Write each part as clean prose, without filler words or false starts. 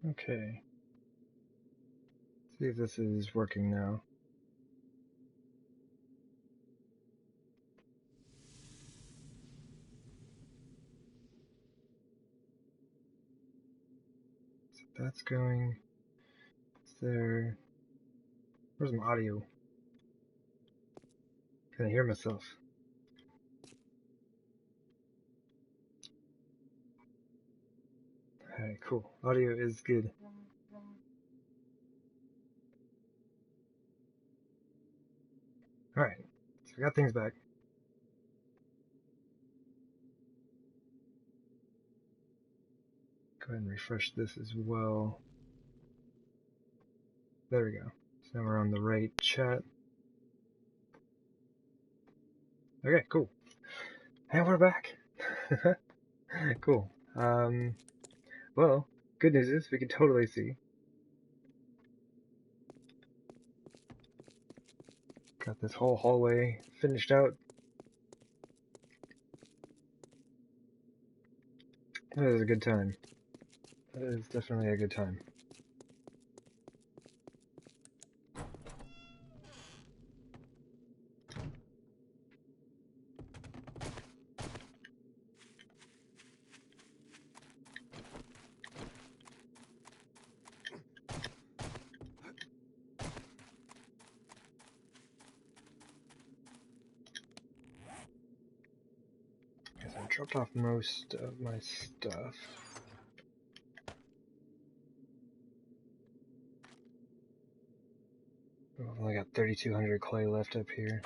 Okay. See if this is working now. So that's going. Is there? Where's my audio? Can I hear myself? Alright, cool. Audio is good. Alright, so we got things back. Go ahead and refresh this as well. There we go. So now we're on the right chat. Okay, cool. And we're back. Cool. Well, good news is we can totally see. Got this whole hallway finished out. That is a good time. That is definitely a good time. Guess I dropped off most of my stuff. I've only got 3,200 clay left up here.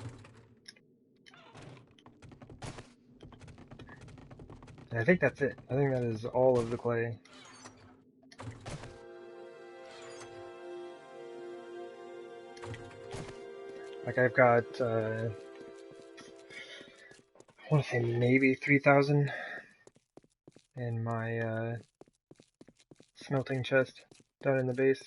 And I think that's it. I think that is all of the clay. Like I've got, I want to say maybe 3,000 in my smelting chest down in the base.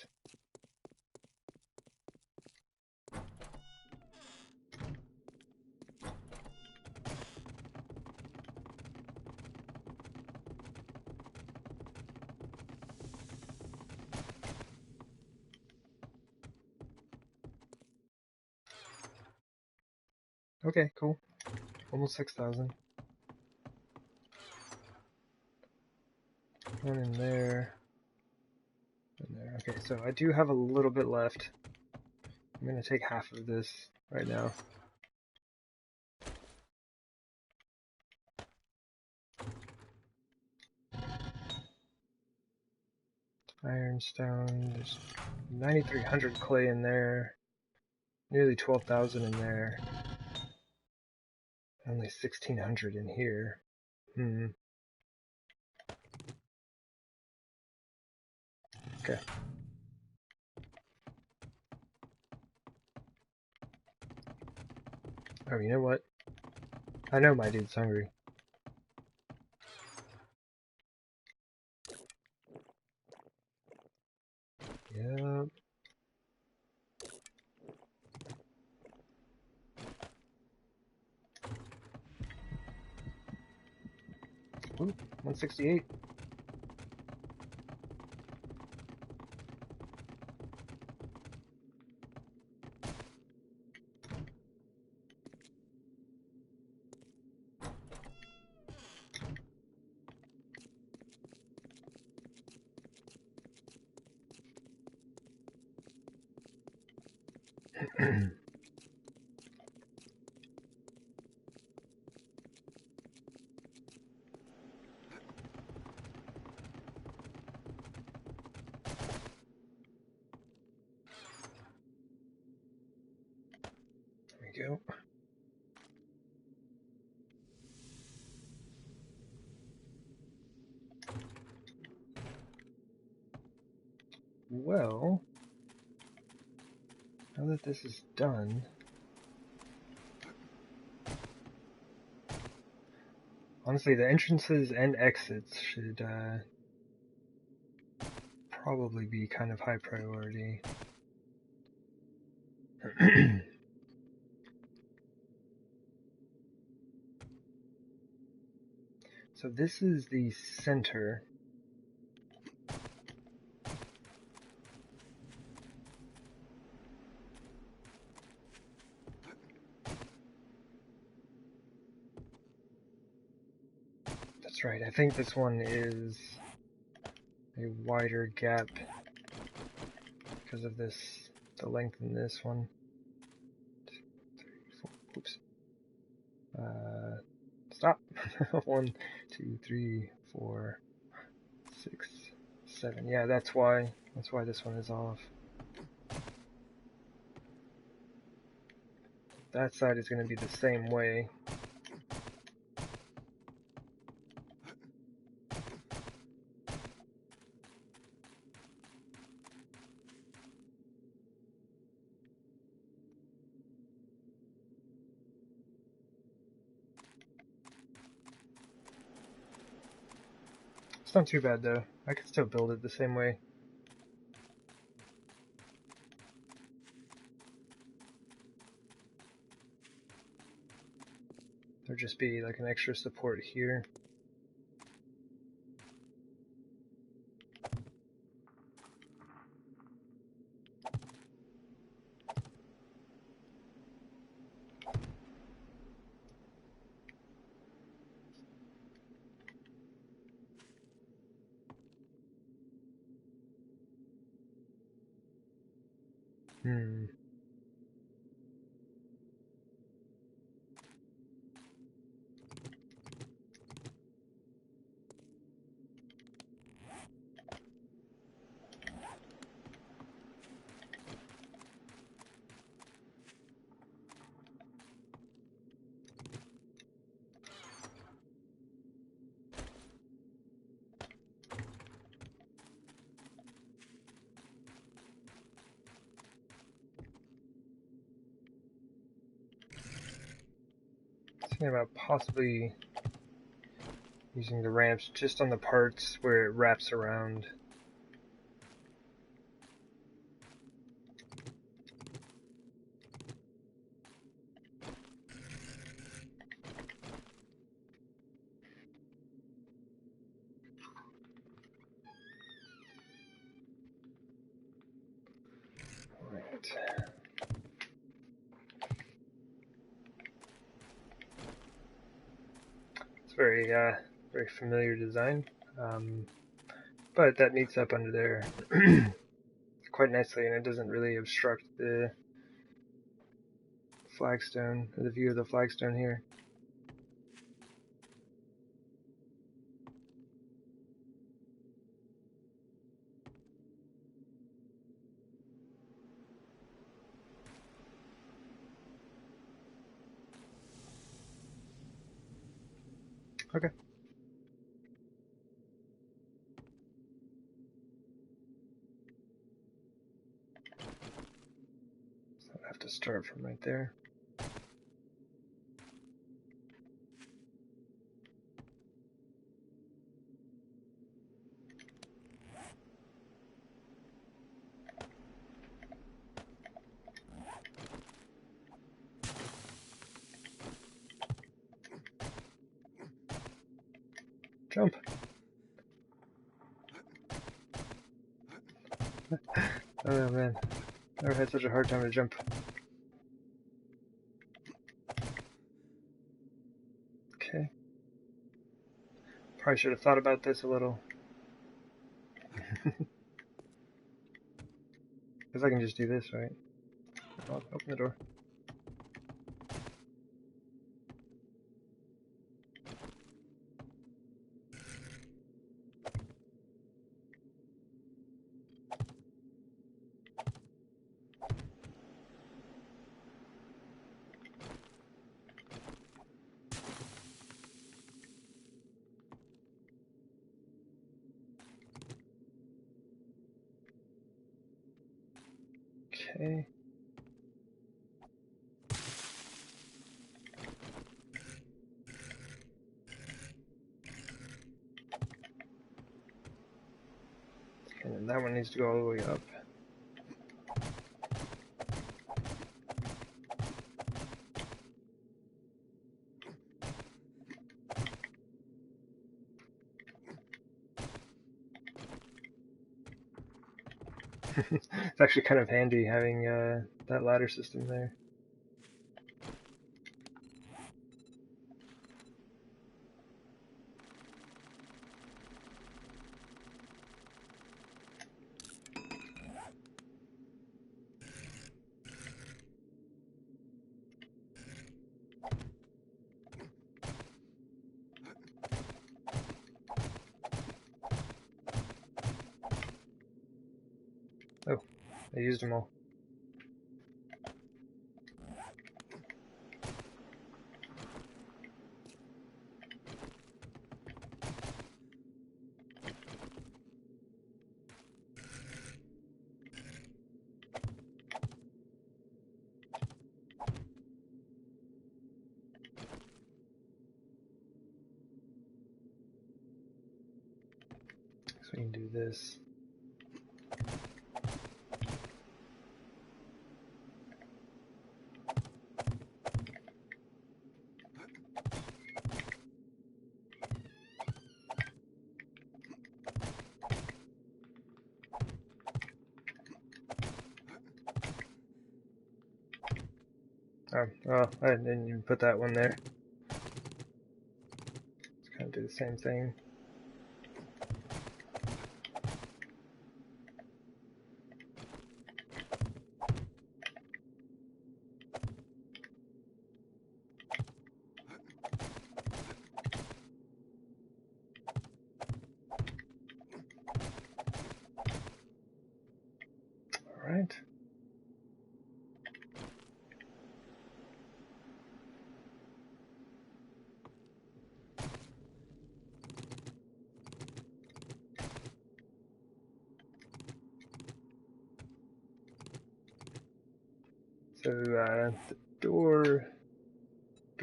Okay, cool. Almost 6,000. One in there. In there. Okay, so I do have a little bit left. I'm gonna take half of this right now. Ironstone, there's 9,300 clay in there. Nearly 12,000 in there. Only 1,600 in here. Okay. Oh, you know what? I know my dude's hungry. Yep. Ooh, 168. There we go. Well, now that this is done, honestly, the entrances and exits should probably be kind of high priority. So this is the center. right, I think this one is a wider gap because of this, the length in this one. 2, 3, 4, oops. Stop. 1, 2, 3, 4, 6, 7. Yeah, that's why this one is off. That side is going to be the same way. It's not too bad though. I can still build it the same way. There'll just be like an extra support here. Thinking about possibly using the ramps just on the parts where it wraps around. Right. It's very familiar design, but that meets up under there quite nicely, and it doesn't really obstruct the flagstone, the view of the flagstone here. Okay. So I have to start from right there. Jump! Oh man, never had such a hard time to jump. Okay. Probably should have thought about this a little. Because I can just do this, right? Oh, open the door. Okay. And then that one needs to go all the way up. It's actually kind of handy having that ladder system there. Oh, I used them all. So we can do this. Oh, well, I didn't even put that one there. Let's kind of do the same thing. Alright. So, the door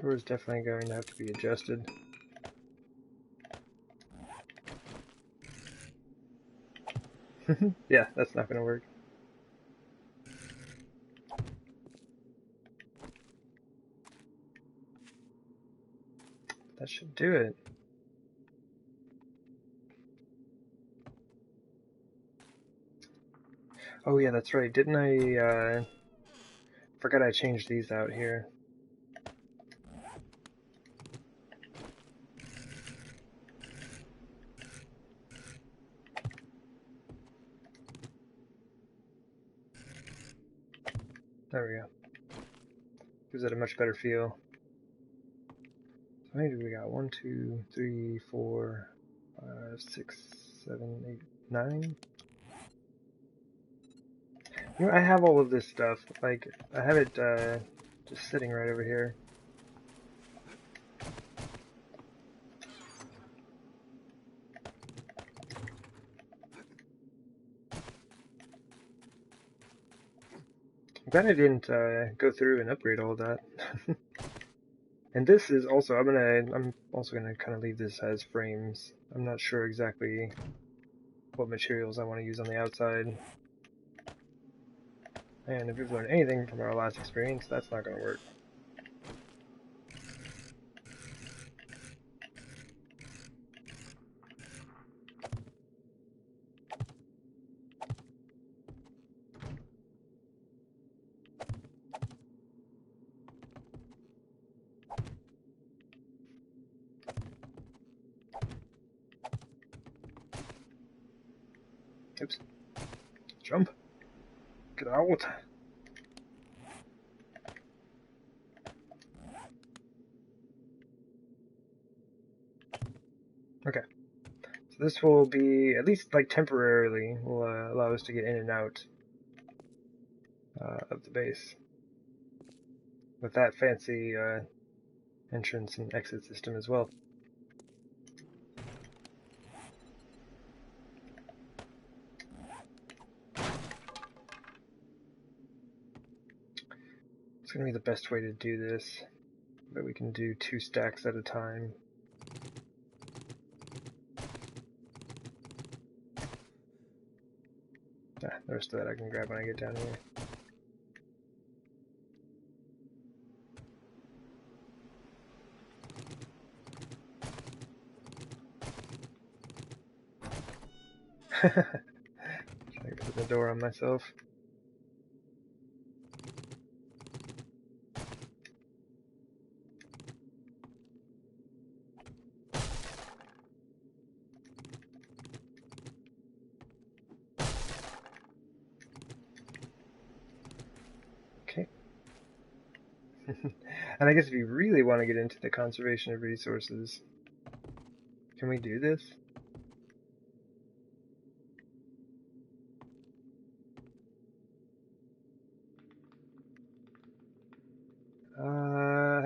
is definitely going to have to be adjusted. Yeah, that's not going to work. That should do it. Oh yeah, that's right. Didn't I, forgot I changed these out here. There we go. Gives it a much better feel. So how many do we got? 1, 2, 3, 4, 5, 6, 7, 8, 9? You know, I have all of this stuff. Like, I have it, just sitting right over here. I'm glad I didn't, go through and upgrade all of that. And this is also, I'm also gonna kind of leave this as frames. I'm not sure exactly what materials I want to use on the outside. And if we've learned anything from our last experience, that's not gonna work. Oops. Jump. Get out. Okay. So this will be, at least like temporarily, will allow us to get in and out of the base. With that fancy entrance and exit system as well. It's going to be the best way to do this, but we can do 2 stacks at a time. Ah, the rest of that I can grab when I get down here. Trying to put the door on myself. Okay. And I guess if you really want to get into the conservation of resources, can we do this?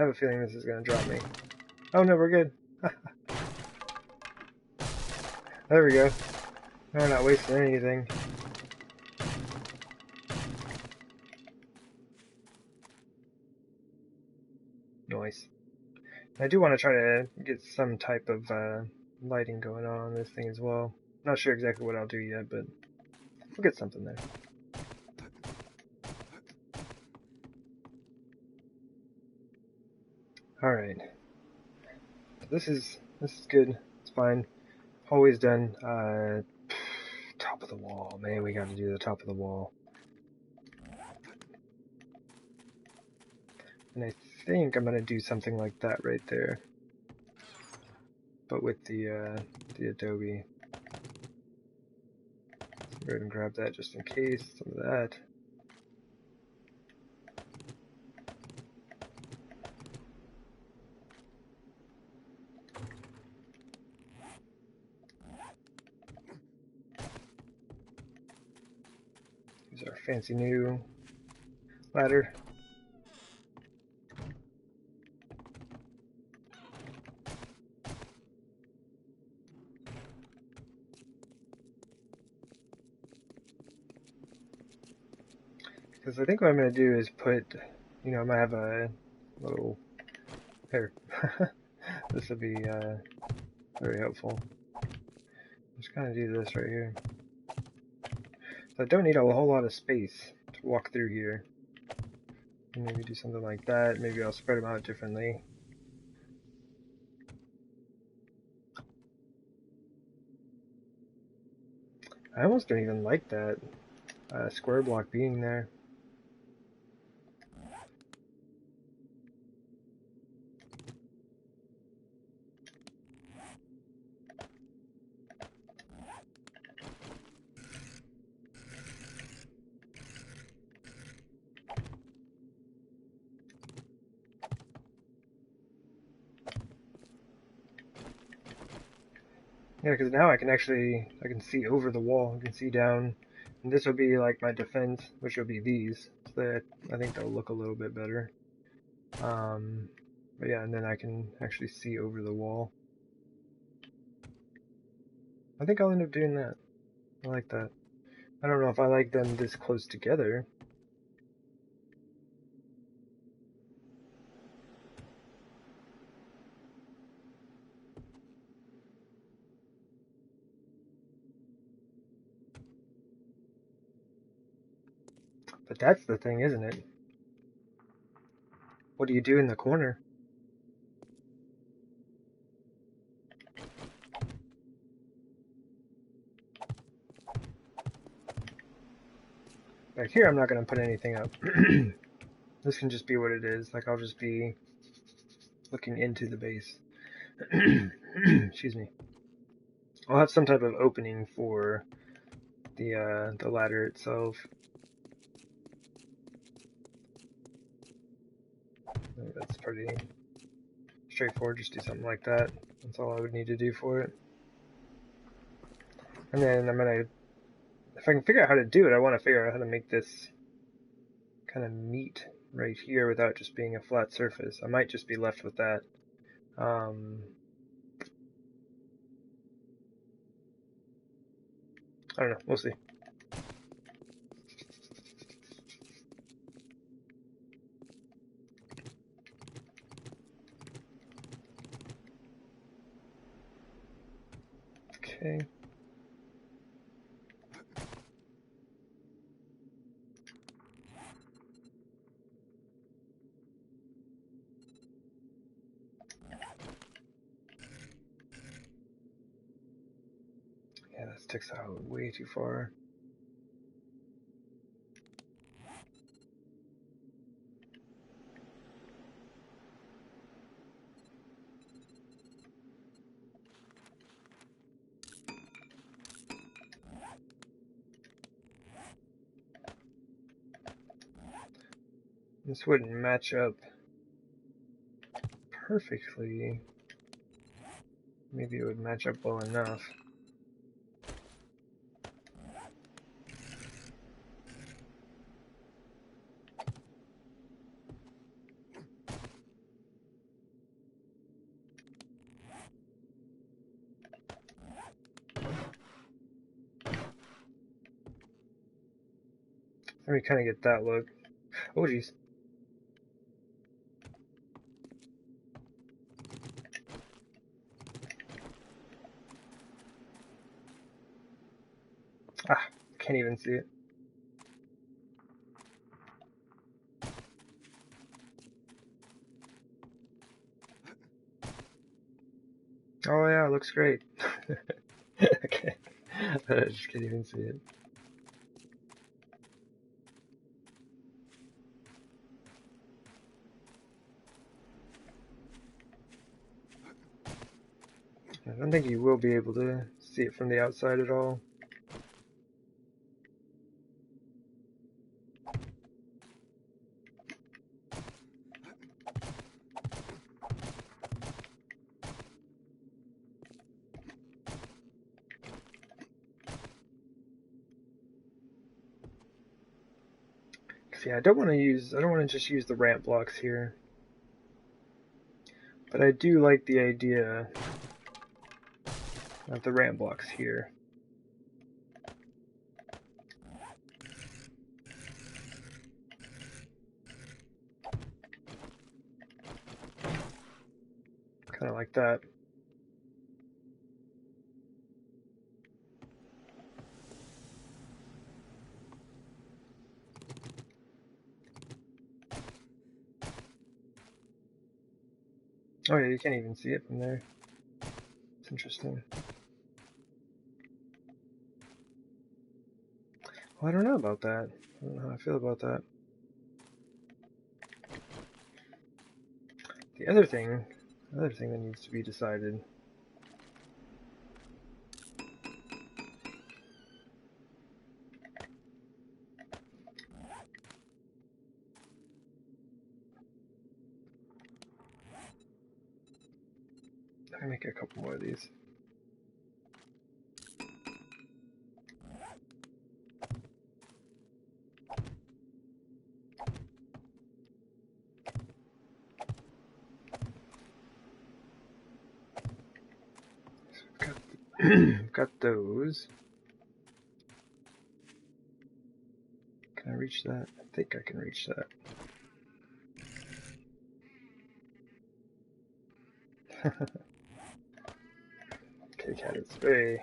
have a feeling this is going to drop me. Oh no, we're good. There we go. No, we're not wasting anything. Nice. I do want to try to get some type of lighting going on this thing as well. Not sure exactly what I'll do yet, but we'll get something there. Alright. This is good. It's fine. Always done. Top of the wall. Man, we got to do the top of the wall. And I think I'm going to do something like that right there. But with the Adobe. Go ahead and grab that just in case. Some of that. Use our fancy new ladder. Because I think what I'm going to do is put, you know, I might have a little, here, this would be very helpful. Just kind of do this right here. So I don't need a whole lot of space to walk through here. Maybe do something like that, maybe I'll spread them out differently. I almost don't even like that square block being there. Yeah, because now I can see over the wall, I can see down, and this will be like my defense, which will be these, so that I think they'll look a little bit better. But yeah, and then I can actually see over the wall. I think I'll end up doing that. I like that. I don't know if I like them this close together. But that's the thing, isn't it? What do you do in the corner? Back here, I'm not going to put anything up. This can just be what it is. Like, I'll just be looking into the base. Excuse me. I'll have some type of opening for the ladder itself. That's pretty straightforward. Just do something like that. That's all I would need to do for it. And then I'm gonna, if I can figure out how to do it, I want to figure out how to make this kind of meet right here without just being a flat surface. I might just be left with that. I don't know. We'll see. Okay. Yeah, that sticks out way too far. This wouldn't match up perfectly. Maybe it would match up well enough. Let me kind of get that look. Oh, jeez. Ah, can't even see it. Oh yeah, it looks great. Okay, I just can't even see it. I don't think you will be able to see it from the outside at all. Yeah, I don't want to just use the ramp blocks here. But I do like the idea of the ramp blocks here. Kind of like that. Oh yeah, you can't even see it from there. It's interesting. Well, I don't know about that. I don't know how I feel about that. The other thing that needs to be decided. Let me make a couple more of these. Got those. Can I reach that? I think I can reach that. Kitty cat is very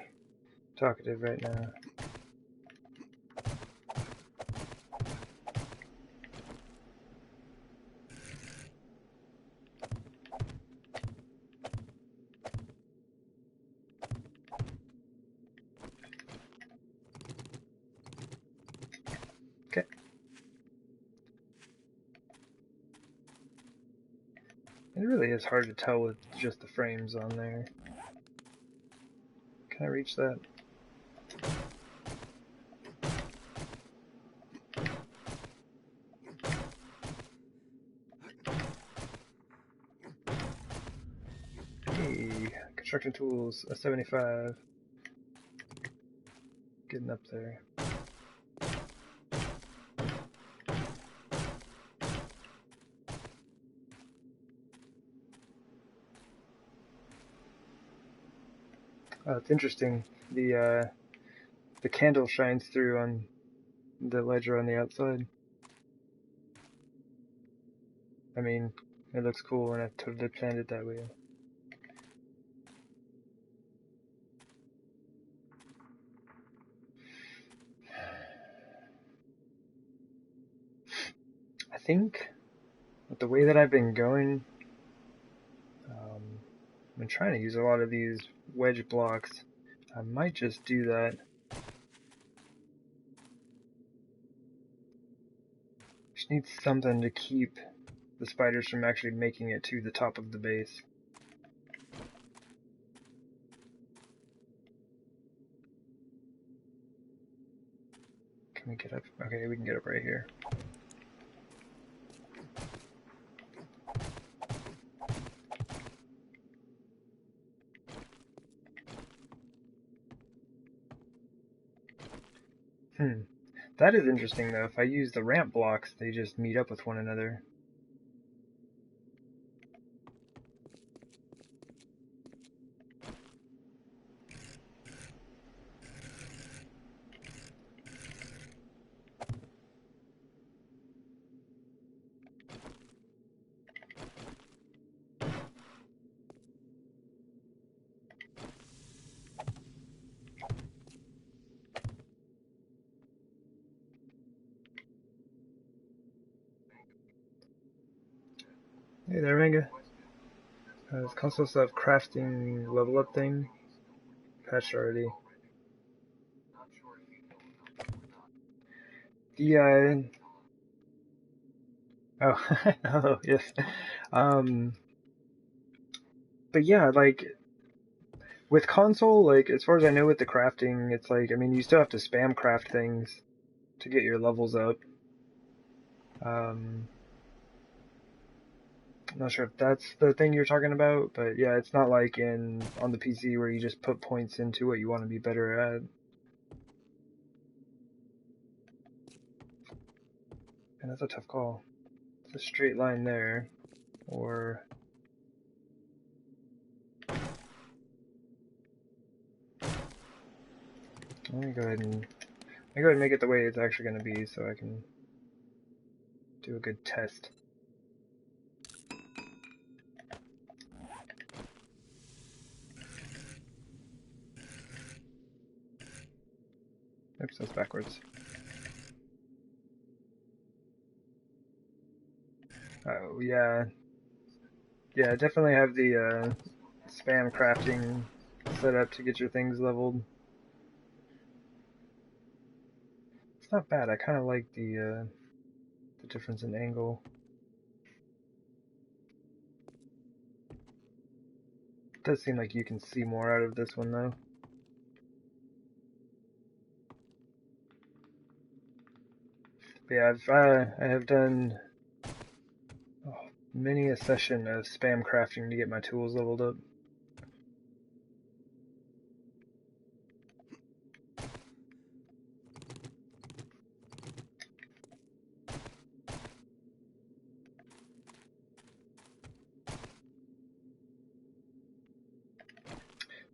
talkative right now. Okay. It really is hard to tell with just the frames on there. Can I reach that? Hey, construction tools, a 75. Getting up there. Oh, it's interesting. The candle shines through on the ledger on the outside. I mean, it looks cool, and I totally planned it that way. I think with the way that I've been going, I've been trying to use a lot of these wedge blocks. I might just do that. Just need something to keep the spiders from actually making it to the top of the base. Can we get up? Okay, we can get up right here. That is interesting though. If I use the ramp blocks, they just meet up with one another. Hey there, Manga. This console stuff crafting level up thing patched already. The oh oh yes. Um, but yeah, like with console, like as far as I know with the crafting, it's like I mean you still have to spam craft things to get your levels up. Um, I'm not sure if that's the thing you're talking about, but yeah, it's not like in on the PC where you just put points into what you want to be better at. And that's a tough call. It's a straight line there, or let me go ahead and make it the way it's actually going to be, so I can do a good test. Oops, that's backwards. Oh yeah, yeah. Definitely have the spam crafting set up to get your things leveled. It's not bad. I kind of like the difference in angle. It does seem like you can see more out of this one though. But yeah, I have done many a session of spam crafting to get my tools leveled up.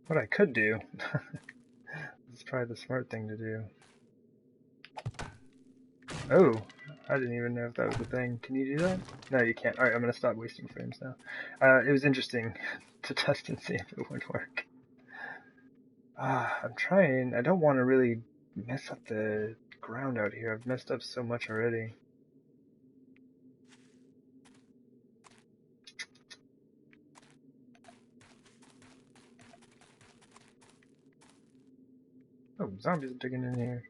What I could do, this is probably the smart thing to do. Oh, I didn't even know if that was a thing. Can you do that? No, you can't. Alright, I'm gonna stop wasting frames now. It was interesting to test and see if it would work. I'm trying. I don't want to really mess up the ground out here. I've messed up so much already. Oh, zombies digging in here.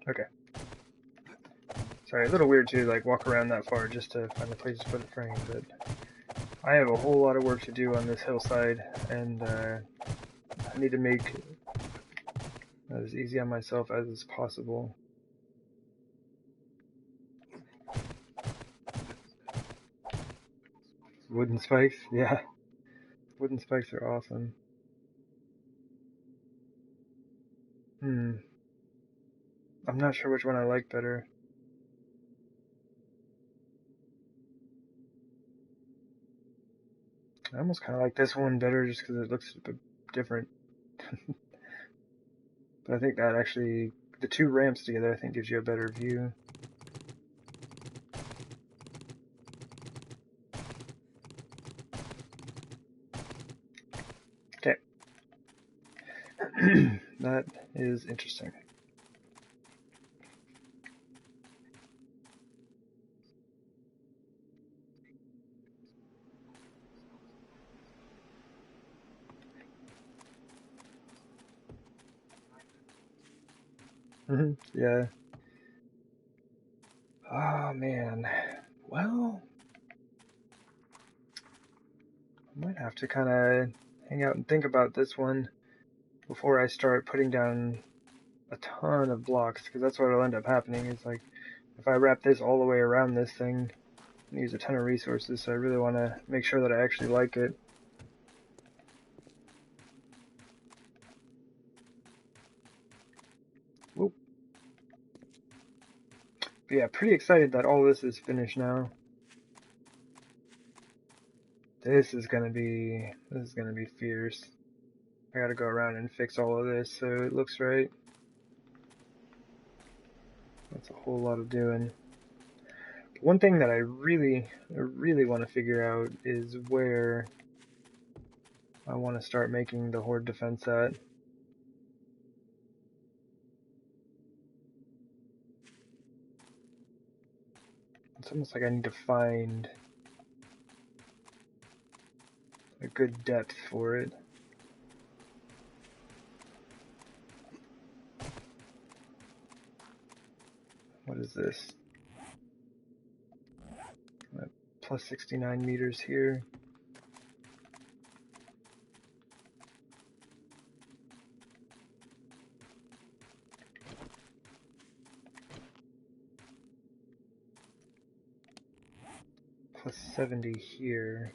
Okay. Sorry, a little weird to like walk around that far just to find a place to put a frame, but I have a whole lot of work to do on this hillside, and I need to make it as easy on myself as is possible. Wooden spikes? Yeah. Wooden spikes are awesome. I'm not sure which one I like better. I almost kind of like this one better just because it looks a bit different. But I think that actually, the two ramps together, I think gives you a better view. Okay. That is interesting. Yeah. Oh man. Well, I might have to kind of hang out and think about this one before I start putting down a ton of blocks, because that's what will end up happening. Is like, if I wrap this all the way around this thing, I use a ton of resources, so I really want to make sure that I actually like it. Whoop. But yeah, pretty excited that all this is finished now. This is gonna be fierce. I gotta go around and fix all of this so it looks right. That's a whole lot of doing. One thing that I really want to figure out is where I want to start making the Horde defense at. It's almost like I need to find a good depth for it. What is this? Plus 69 meters here. Plus 70 here.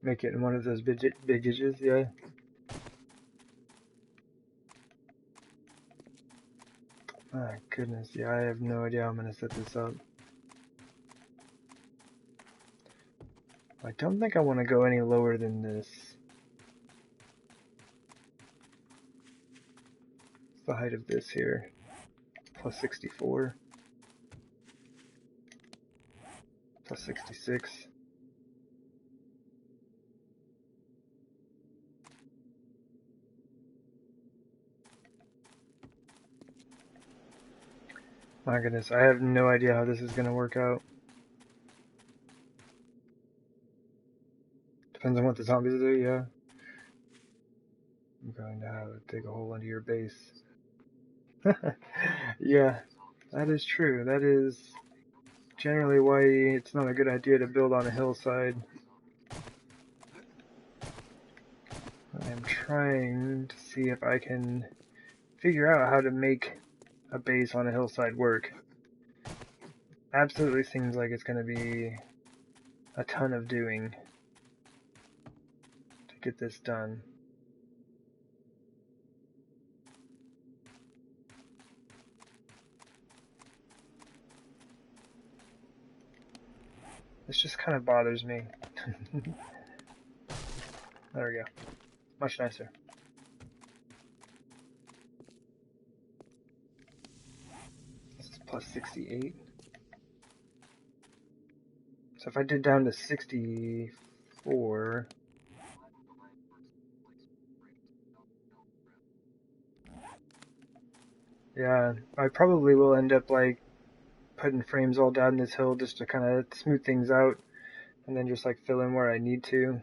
Make it in one of those biggages, yeah. My goodness, yeah, I have no idea how I'm gonna set this up. I don't think I want to go any lower than this. What's the height of this here? Plus 64. Plus 66. My goodness, I have no idea how this is going to work out. Depends on what the zombies do, yeah. I'm going to have to dig a hole into your base. Yeah, that is true. That is generally why it's not a good idea to build on a hillside. I'm trying to see if I can figure out how to make a base on a hillside work. Absolutely seems like it's going to be a ton of doing to get this done. This just kind of bothers me. There we go. Much nicer. This is plus 68. So if I did down to 64... Yeah, I probably will end up like putting frames all down this hill just to kind of smooth things out and then just like fill in where I need to.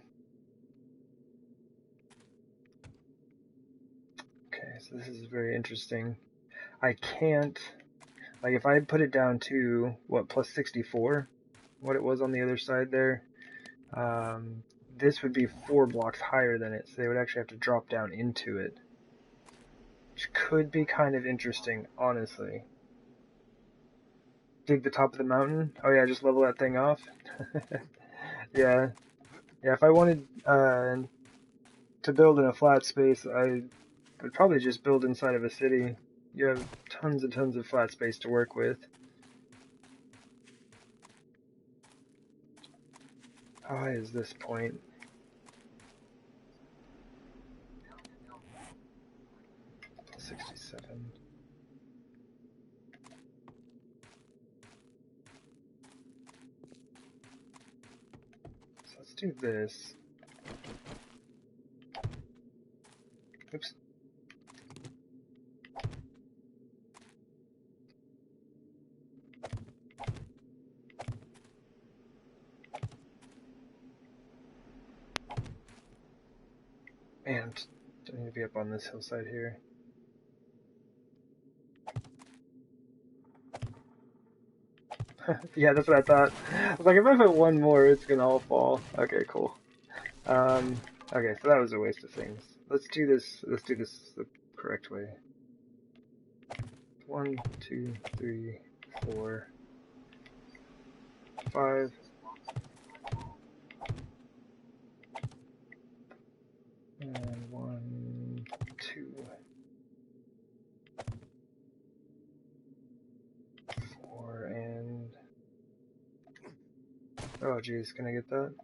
Okay, so this is very interesting. I can't, like if I put it down to, what, plus 64, what it was on the other side there, this would be 4 blocks higher than it, so they would actually have to drop down into it. Which could be kind of interesting, honestly. Dig the top of the mountain? Oh yeah, just level that thing off? Yeah. Yeah, if I wanted to build in a flat space, I would probably just build inside of a city. You have tons and tons of flat space to work with. How high is this point? Plus 67. So let's do this. Oops. Man, don't need to be up on this hillside here. Yeah, that's what I thought. I was like, if I put one more, it's gonna all fall. Okay, cool. Okay, so that was a waste of things. Let's do this the correct way. 1, 2, 3, 4, 5. And 1, 2, 4, and... Oh geez, can I get that?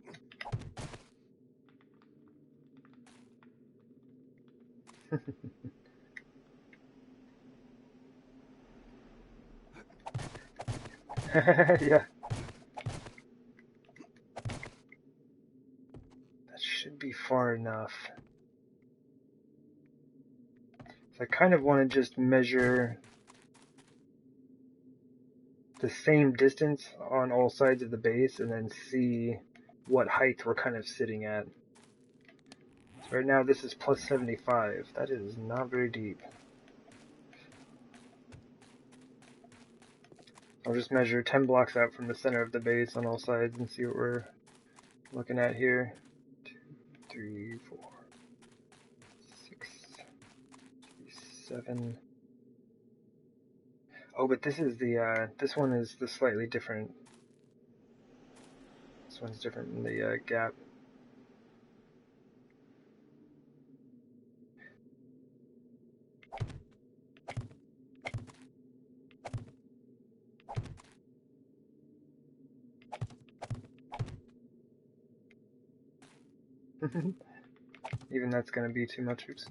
Yeah. That should be far enough. So I kind of want to just measure the same distance on all sides of the base and then see what height we're kind of sitting at. So right now this is plus 75. That is not very deep. I'll just measure 10 blocks out from the center of the base on all sides and see what we're looking at here. 2, 3, 4, 6, 7. Oh, but this is the, this one is the slightly different. This one's different than the gap. Even that's gonna be too much. Oops.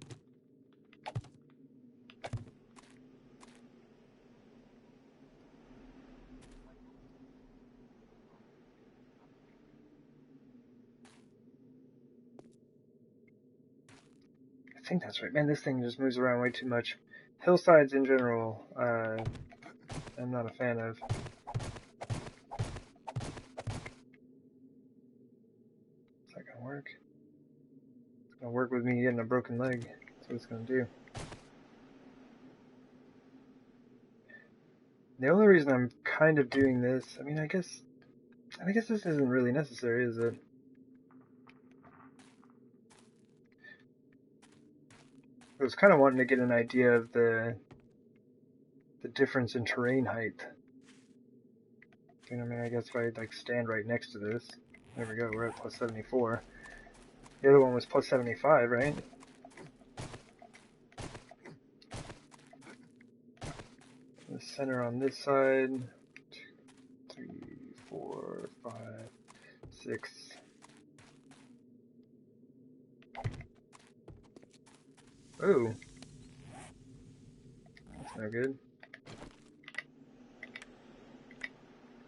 I think that's right. Man, this thing just moves around way too much. Hillsides in general, I'm not a fan of. Is that gonna work? It's gonna work with me getting a broken leg. That's what it's gonna do. The only reason I'm kind of doing this, I mean, I guess this isn't really necessary, is it? I was kind of wanting to get an idea of the difference in terrain height. You know, I mean, I guess if I like stand right next to this, there we go, we're at plus 74. The other one was plus 75, right? The center on this side, 2, 3, 4, 5, 6. Oh, that's no good.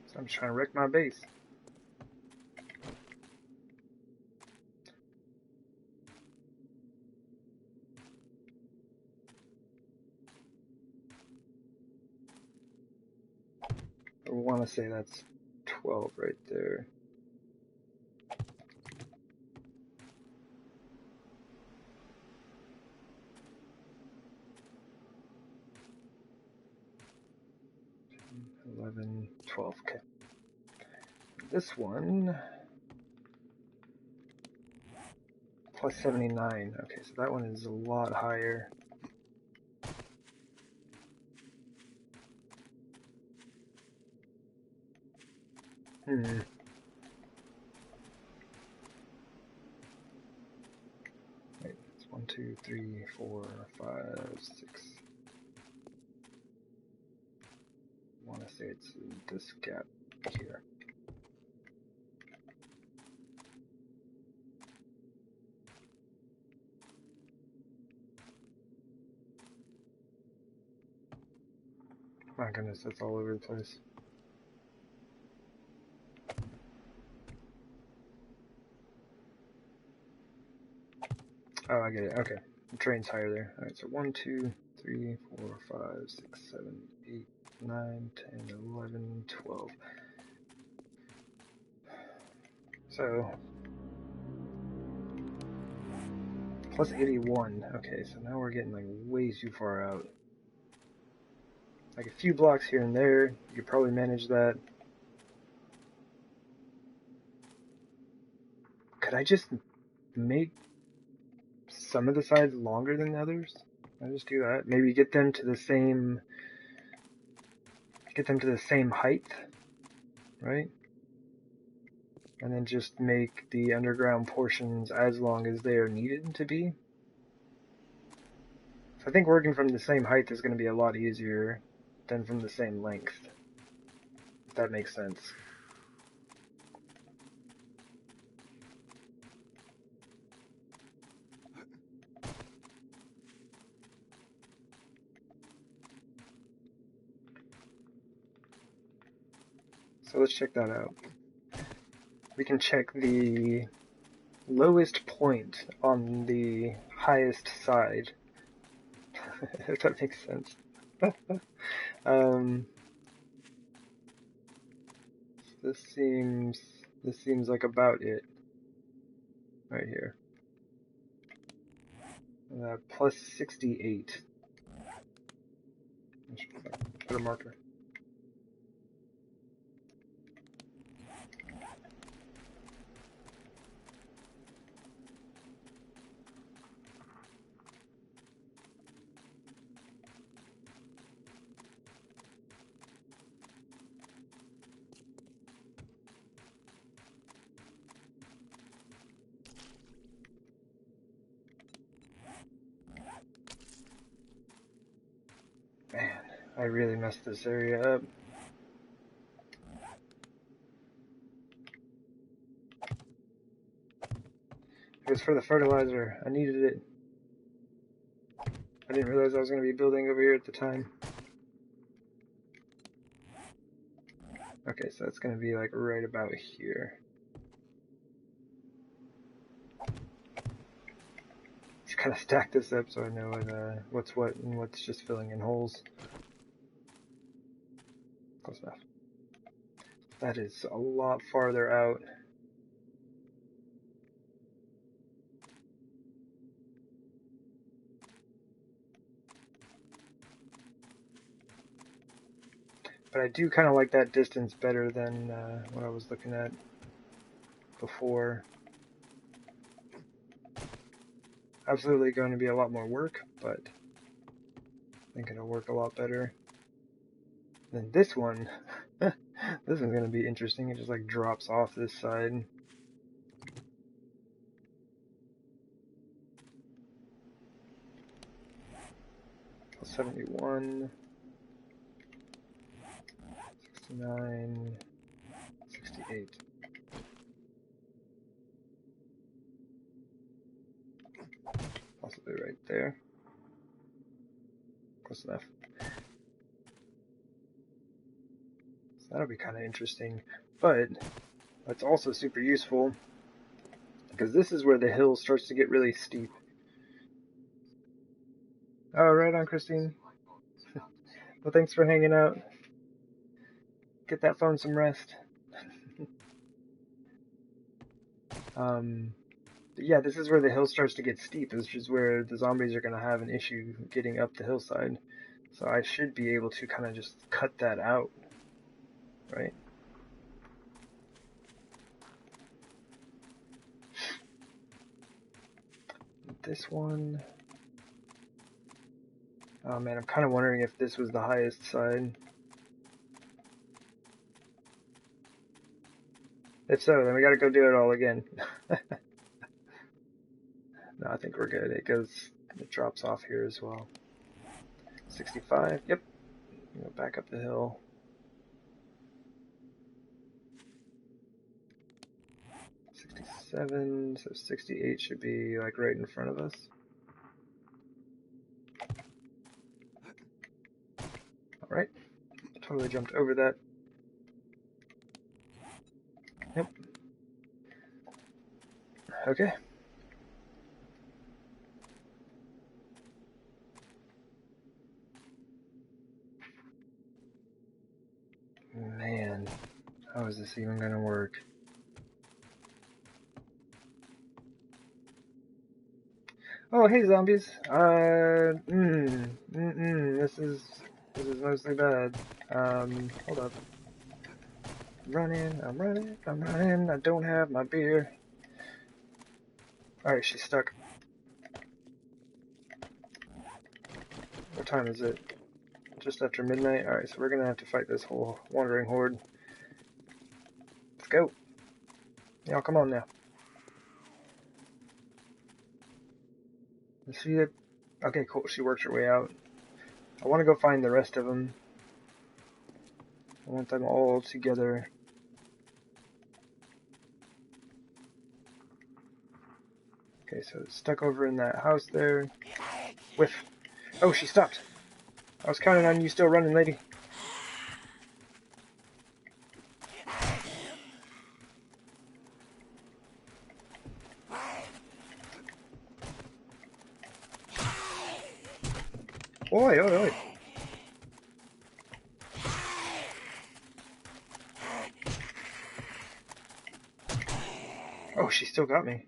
So I'm just trying to wreck my base. I want to say that's 12 right there. $11, $12, okay. This one, plus 79. Okay, so that one is a lot higher. Wait, it's 1, 2, 3, 4, 5, 6. I want to say it's this gap here. My goodness, that's all over the place. Oh, I get it. Okay. The terrain's higher there. Alright, so 1, 2, 3, 4, 5, 6, 7, 8, 9, 10, 11, 12. So, plus 81. Okay, so now we're getting like way too far out. Like a few blocks here and there, you could probably manage that. Could I just make some of the sides longer than the others? I just do that. Maybe get them to the same height, right? And then just make the underground portions as long as they are needed to be. So I think working from the same height is going to be a lot easier than from the same length, if that makes sense. So let's check that out. We can check the lowest point on the highest side. if that makes sense. um, this seems like about it right here. Plus 68. Put a marker. Man, I really messed this area up. It was for the fertilizer. I needed it. I didn't realize I was going to be building over here at the time. Okay, so it's going to be like right about here. Just kind of stack this up so I know what's what and what's just filling in holes. Close enough. That is a lot farther out. But I do kind of like that distance better than what I was looking at before. Absolutely going to be a lot more work, but I think it'll work a lot better. Then this one, this one's going to be interesting. It just like drops off this side. Plus 71, 69, 68. Possibly right there. Close enough. So that'll be kind of interesting. But that's also super useful because this is where the hill starts to get really steep. Oh, right on, Christine. Well, thanks for hanging out. Get that phone some rest. But yeah, this is where the hill starts to get steep, which is where the zombies are going to have an issue getting up the hillside. So I should be able to kind of just cut that out, right? This one... Oh man, I'm kind of wondering if this was the highest side. If so, then we gotta go do it all again. No, I think we're good. It drops off here as well. 65, yep. Go back up the hill. 67, so 68 should be like right in front of us. Alright, totally jumped over that. Yep. Okay. Man, how is this even gonna work? Oh, hey zombies. This is mostly bad. Hold up. I'm running, I don't have my beer. Alright, she's stuck. What time is it? Just after midnight? Alright, so we're gonna have to fight this whole wandering horde. Let's go. Y'all, come on now. Let's see it. Okay, cool, she worked her way out. I want to go find the rest of them. I want them all together. Okay, so it's stuck over in that house there. Whiff. Oh, she stopped. I was counting on you still running, lady. Oi, oi, oi. Oh, she still got me.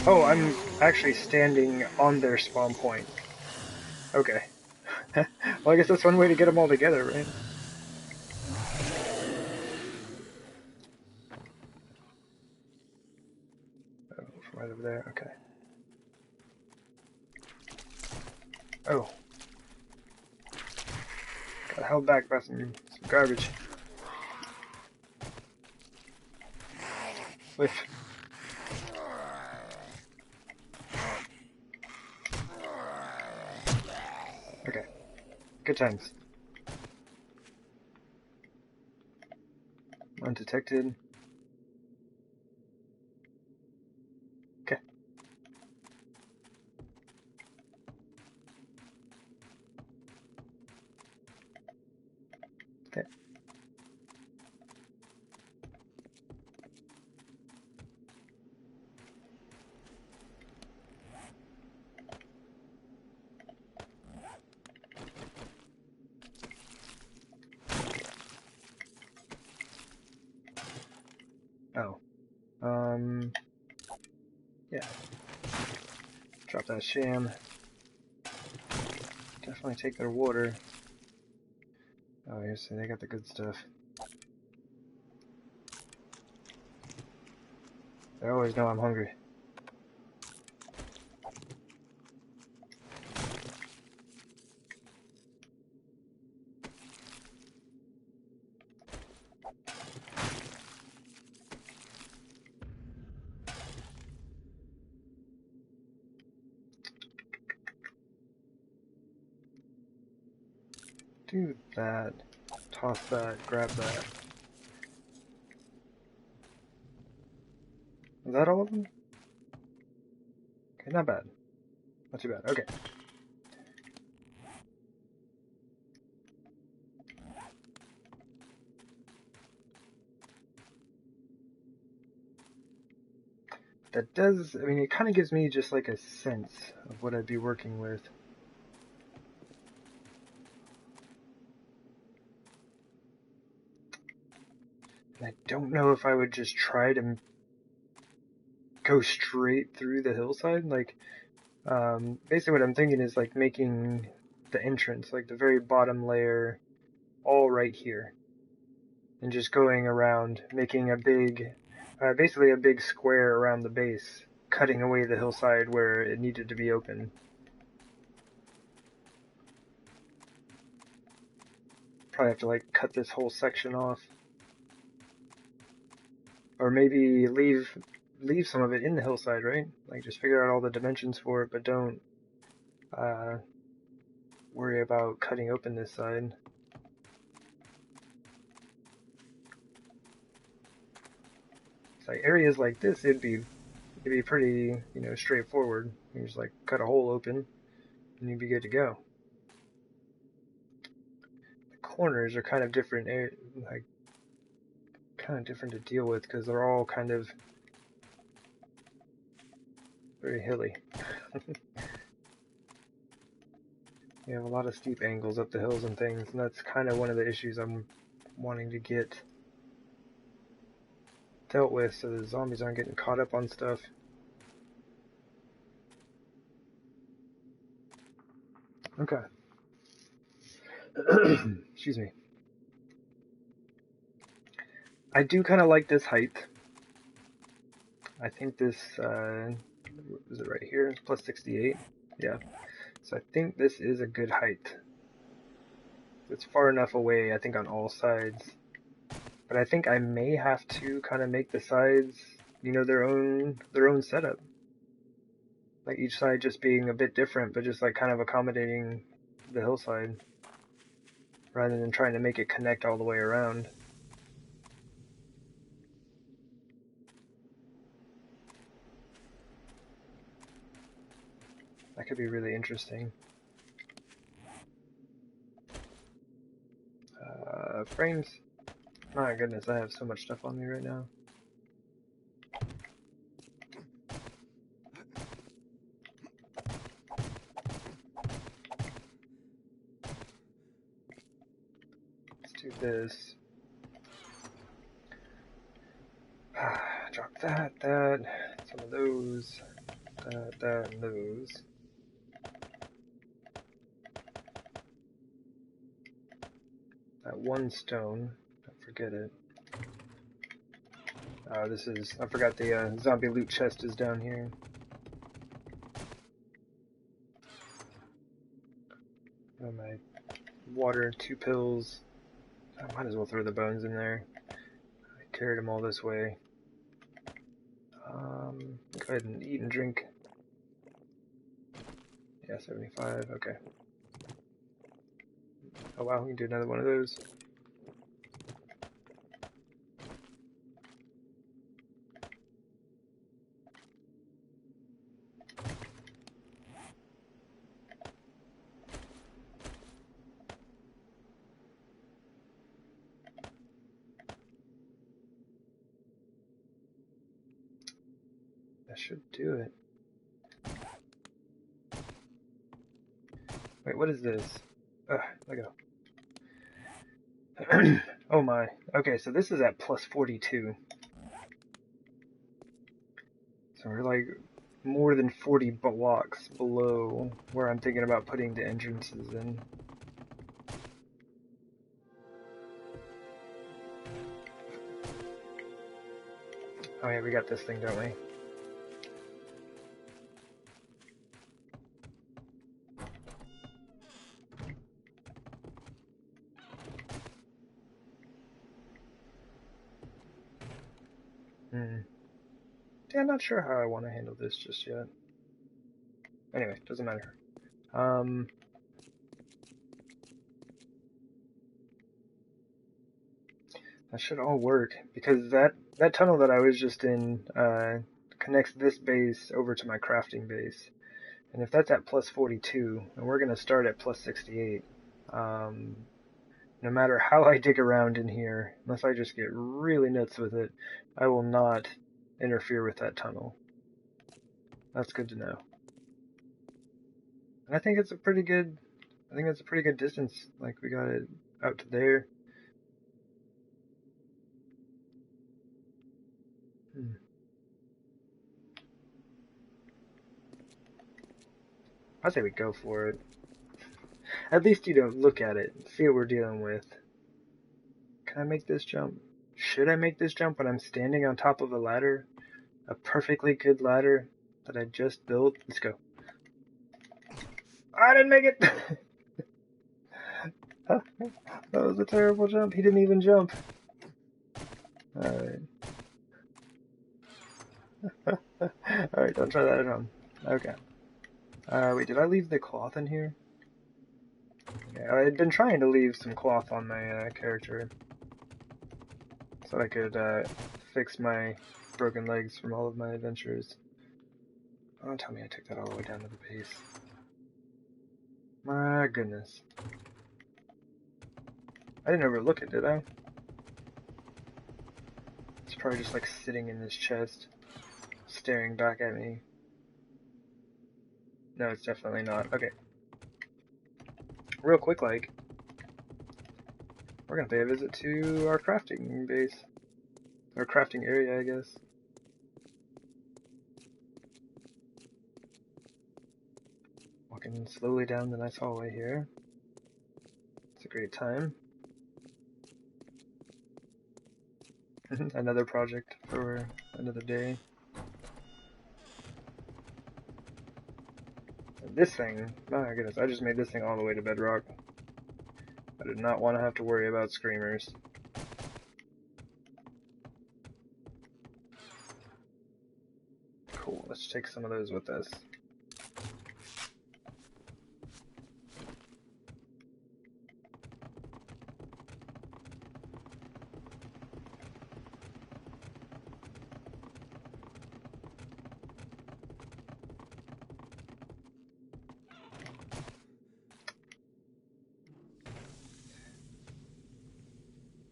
Oh, I'm actually standing on their spawn point. Okay. Well, I guess that's one way to get them all together, right? Oh, right over there, okay. Oh. Got held back by some garbage. Whiff. Okay. Good times. Undetected. Okay. Okay. Oh. Yeah. Drop that sham. Definitely take their water. Oh, yes, they got the good stuff. They always know I'm hungry. Do that. Toss that. Grab that. Is that all of them? Okay, not bad. Not too bad. Okay. That does, I mean, it kind of gives me just like a sense of what I'd be working with. And I don't know if I would just try to go straight through the hillside. Like, basically what I'm thinking is like making the entrance, like the very bottom layer, all right here. And just going around, making a big, basically a big square around the base, cutting away the hillside where it needed to be open. Probably have to like cut this whole section off. Or maybe leave some of it in the hillside, right? Like just figure out all the dimensions for it, but don't worry about cutting open this side. It's like areas like this, it'd be pretty, you know, straightforward. You just like cut a hole open, and you'd be good to go. The corners are kind of different, like kind of different to deal with because they're all kind of very hilly. You have a lot of steep angles up the hills and things, and that's kind of one of the issues I'm wanting to get dealt with so the zombies aren't getting caught up on stuff. Okay. Excuse me. I do kind of like this height. I think this, is it right here? It's plus 68. Yeah. So I think this is a good height. It's far enough away, I think, on all sides. But I think I may have to kind of make the sides, you know, their own setup. Like each side just being a bit different, but just like kind of accommodating the hillside. Rather than trying to make it connect all the way around. That could be really interesting. Frames. My goodness, I have so much stuff on me right now. do this. Drop that, some of those, that, and those. That one stone, don't forget it. This is, I forgot the zombie loot chest is down here. My water, 2 pills. I might as well throw the bones in there. I carried them all this way. Go ahead and eat and drink. Yeah, 75, okay. Oh wow, we can do another one of those. That should do it. Wait, what is this? Let go. Oh my. Okay, so this is at plus 42. So we're like more than 40 blocks below where I'm thinking about putting the entrances in. Oh yeah, we got this thing, don't we? Yeah, I'm not sure how I want to handle this just yet. Anyway, doesn't matter. That should all work, because that tunnel that I was just in connects this base over to my crafting base. And if that's at plus 42, and we're going to start at plus 68, no matter how I dig around in here, unless I just get really nuts with it, I will not interfere with that tunnel. That's good to know. And I think it's a pretty good, distance. Like, we got it out to there. I say we go for it. At least you don't look at it, see what we're dealing with. Can I make this jump? Should I make this jump when I'm standing on top of a ladder? A perfectly good ladder that I just built? Let's go. I didn't make it! That was a terrible jump. He didn't even jump. Alright. Alright, don't try that at home. Okay. Wait, did I leave the cloth in here? Yeah, I had been trying to leave some cloth on my character so I could fix my broken legs from all of my adventures. Oh, don't tell me I took that all the way down to the base. My goodness. I didn't overlook it, did I? It's probably just like sitting in this chest, staring back at me. No, it's definitely not. Okay. Real quick, like, we're gonna pay a visit to our crafting base. Or crafting area, I guess. Walking slowly down the nice hallway here. It's a great time. Another project for another day. And this thing, my goodness, I just made this thing all the way to bedrock. I did not want to have to worry about screamers. Cool, let's take some of those with us.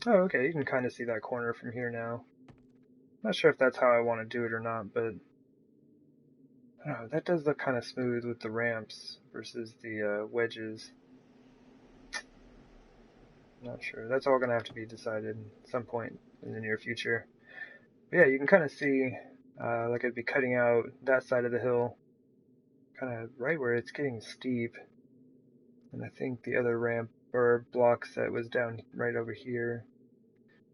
Oh, okay, you can kind of see that corner from here now. Not sure if that's how I want to do it or not, but I don't know, that does look kind of smooth with the ramps versus the wedges. Not sure. That's all gonna have to be decided at some point in the near future. But yeah, you can kind of see, like it'd be cutting out that side of the hill, kind of right where it's getting steep. And I think the other ramp or block set was down right over here.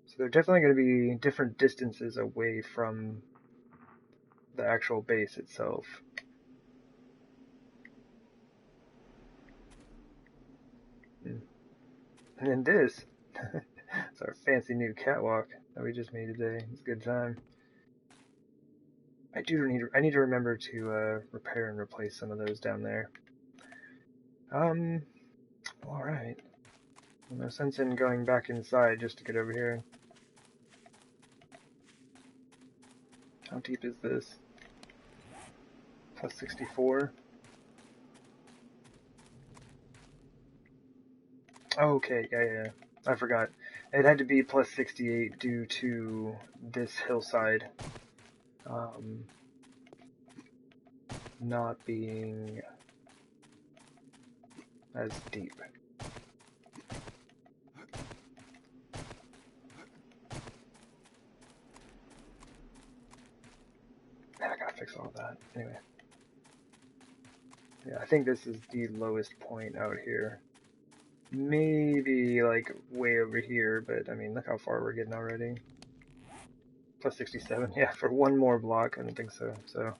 So they're definitely going to be different distances away from the actual base itself. And then this, it's our fancy new catwalk that we just made today. It's a good time. I need to remember to repair and replace some of those down there. Alright. No sense in going back inside just to get over here. How deep is this? Plus 64. Okay, yeah. I forgot. It had to be plus 68 due to this hillside not being as deep. Man, I gotta fix all that. Anyway. Yeah, I think this is the lowest point out here. Maybe, like, way over here, but, I mean, look how far we're getting already. Plus 67. Yeah, for one more block, I don't think so. So,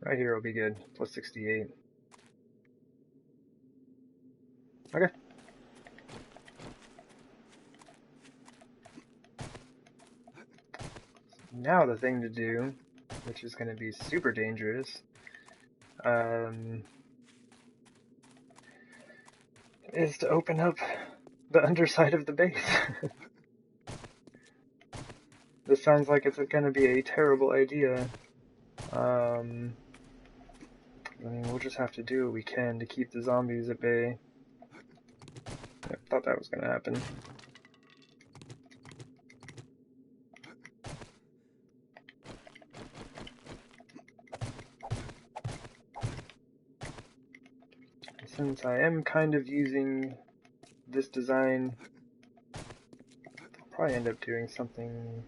right here will be good. Plus 68. Okay. Now the thing to do, which is going to be super dangerous, is to open up the underside of the base. This sounds like it's going to be a terrible idea. I mean, we'll just have to do what we can to keep the zombies at bay. I thought that was going to happen. Since I am kind of using this design, I'll probably end up doing something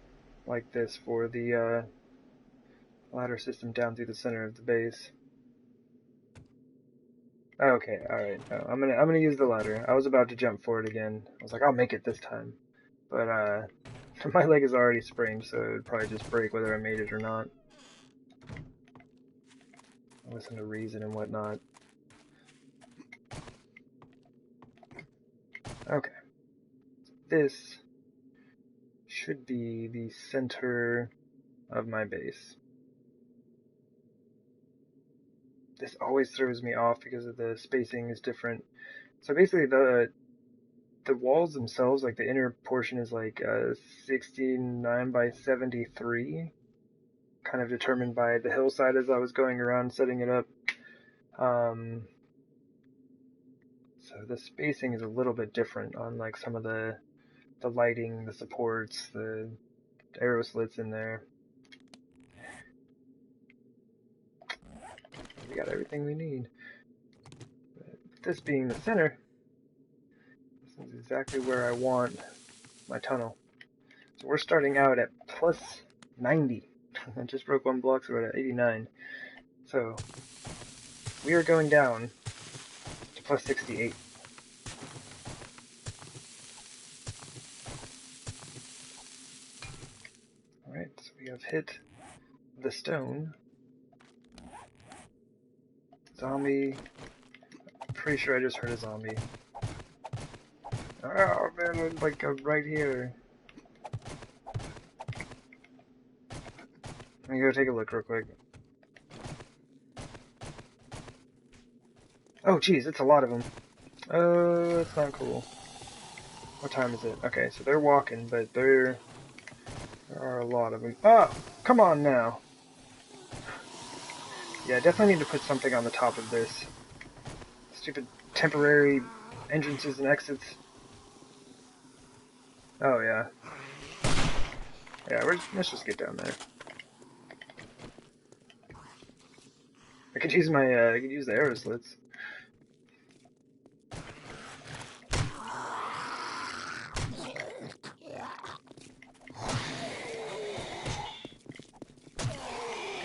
like this for the ladder system down through the center of the base. Okay, alright. No, I'm gonna use the ladder. I was about to jump for it again. I was like, I'll make it this time. But my leg is already sprained, so it would probably just break whether I made it or not. I listen to reason and whatnot. Okay. This should be the center of my base. This always throws me off because of the spacing is different. So basically the walls themselves, like the inner portion is like 69 by 73, kind of determined by the hillside as I was going around setting it up. So the spacing is a little bit different on like some of the lighting, the supports, the arrow slits in there. We got everything we need. But this being the center, this is exactly where I want my tunnel. So we're starting out at plus 90. I just broke one block, so we're at 89. So we are going down to plus 68. Alright, so we have hit the stone. Zombie. I'm pretty sure I just heard a zombie. Oh man, I'm like right here. Let me go take a look real quick. Oh geez, it's a lot of them. That's not cool. What time is it? Okay, so they're walking, but there are a lot of them. Oh, come on now. Yeah, definitely need to put something on the top of this. Stupid temporary entrances and exits. Oh yeah. Yeah, let's just get down there. I could use my I could use the arrow slits.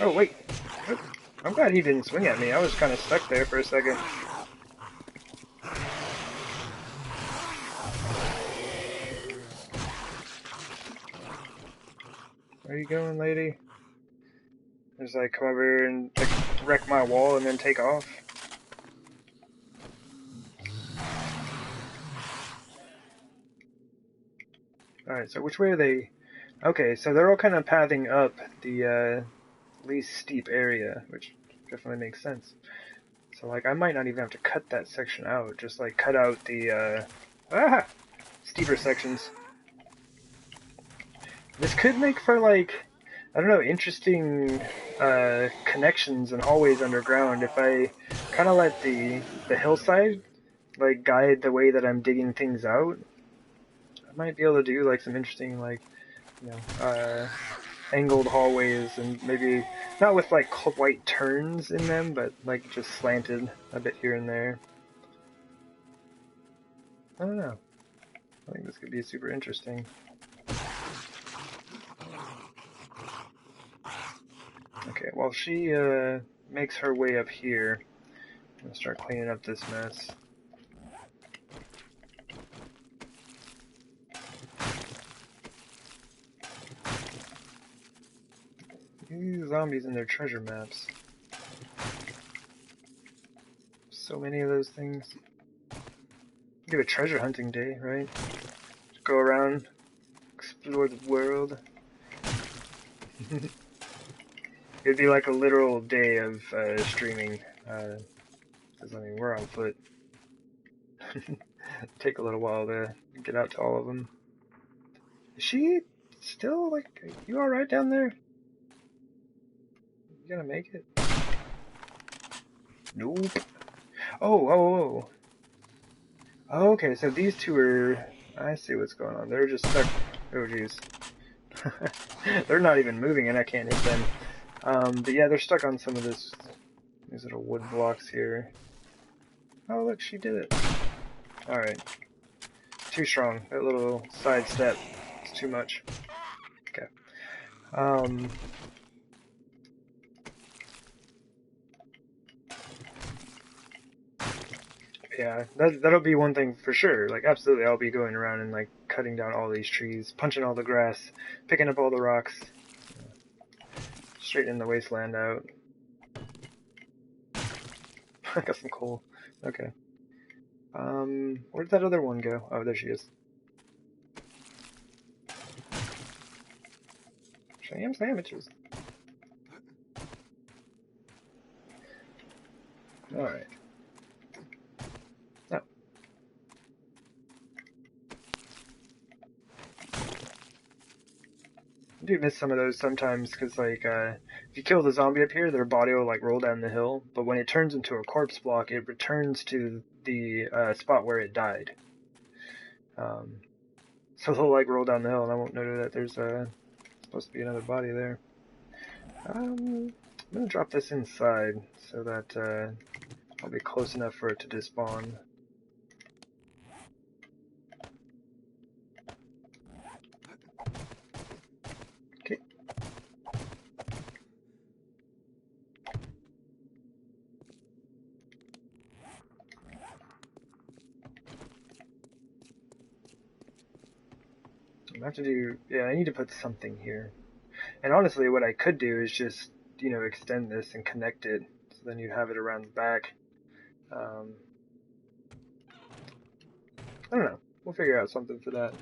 Oh, wait. I'm glad he didn't swing at me. I was kind of stuck there for a second. Where are you going, lady? Just like come over here and like wreck my wall and then take off. Alright, so which way are they? Okay, so they're all kind of pathing up the least steep area, which definitely makes sense. So like I might not even have to cut that section out, just like cut out the steeper sections. This could make for like, I don't know, interesting connections and hallways underground if I kind of let the hillside like guide the way that I'm digging things out. I might be able to do like some interesting like, you know, angled hallways and maybe not with like white turns in them, but like just slanted a bit here and there. I don't know. I think this could be super interesting. Okay, while she makes her way up here, I'm gonna start cleaning up this mess. These zombies and their treasure maps. So many of those things. Give a treasure hunting day, right? Just go around, explore the world. It'd be like a literal day of streaming. Because I mean, we're on foot. Take a little while to get out to all of them. Is she still like? You all right down there? You gonna make it? Nope. Oh. Okay, so these two are... I see what's going on. They're just stuck... Oh, jeez. They're not even moving and I can't hit them. But yeah, they're stuck on some of these little wood blocks here. Oh, look, she did it. Alright. Too strong. That little side step is too much. Okay. Yeah, that'll be one thing for sure. Like, absolutely, I'll be going around and, like, cutting down all these trees, punching all the grass, picking up all the rocks, straightening the wasteland out. I got some coal. Okay. Where'd that other one go? Oh, there she is. Sham sandwiches. Alright. Oh. I do miss some of those sometimes, because, like, if you kill the zombie up here, their body will, like, roll down the hill, but when it turns into a corpse block, it returns to the spot where it died. So they'll, like, roll down the hill, and I won't know that there's supposed to be another body there. I'm gonna drop this inside, so that I'll be close enough for it to despawn. Okay. I have to do, yeah, I need to put something here. And honestly, what I could do is just, you know, extend this and connect it, so then you have it around the back. I don't know. We'll figure out something for that.